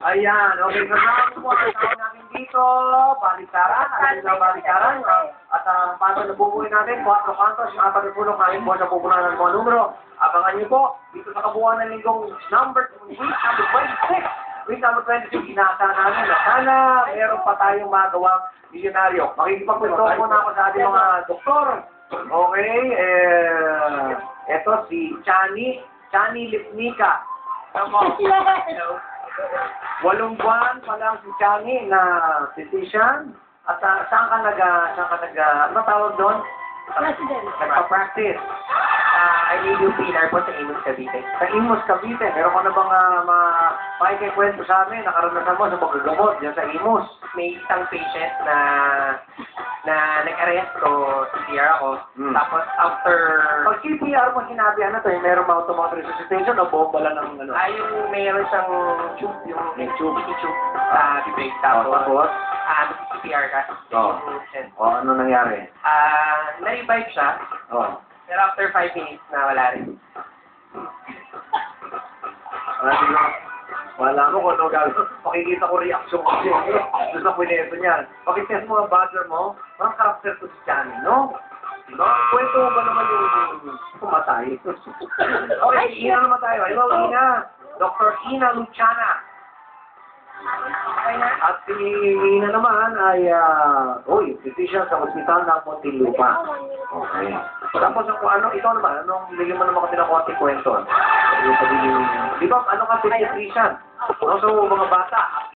Ayan, okay. So, naman po ang tawag natin dito. Baliktaran. Alam na baliktaran. At ang pato na bubuhay natin, 4 kantos, yung 4 puno, kain po sa pupunan ng mga numero. Abangan niyo po, dito sa kabuuan ng linggong week number 26. Week number 26, inaasahan namin na sana meron pa tayong magawang milyonaryo. Makikipagpunto muna ako sa ating mga doktor. Okay, eto si Chani Lipnika. 8 buwan pa lang si Chani na physician. At saan ka ano tawag doon? Nagpa-practice. IUP, po sa Imus, Cavite. Sa Imus, Cavite. Meron ka na bang makikikwento sa amin? Nakaranasan mo sa paggagamot dyan sa Imus. May isang patient na nag-arrest ko, CPR ako. Tapos after... Pag CPR mo sinabi, ano to, yung meron ba automatic resuscitation o bomba lang ng ano? yung mayroon siyang tube, yung tube. tube sa bibig. Tapos, CPR ka. Ano nangyari? Na-revive siya. Pero after 5 minutes na wala rin. Wala mo kung ano gagawin. Makikita ko reaction ko siya. Doon sa pineso niyan. Pakitest mo ang buzzer mo, ang karakter ko si Chani, no? Diba? Kwento mo ba naman yung pumatay? Okay, Ina naman tayo. Hello, Ina. Dr. Ina Luciana. At si Ina naman ay, physician sa ospital ng Muntinlupa. Okay. Tapos kung ano, ikaw naman, anong bigyan mo naman kasi ng konting kwento? Di ba, ano ka physician? So, mga bata,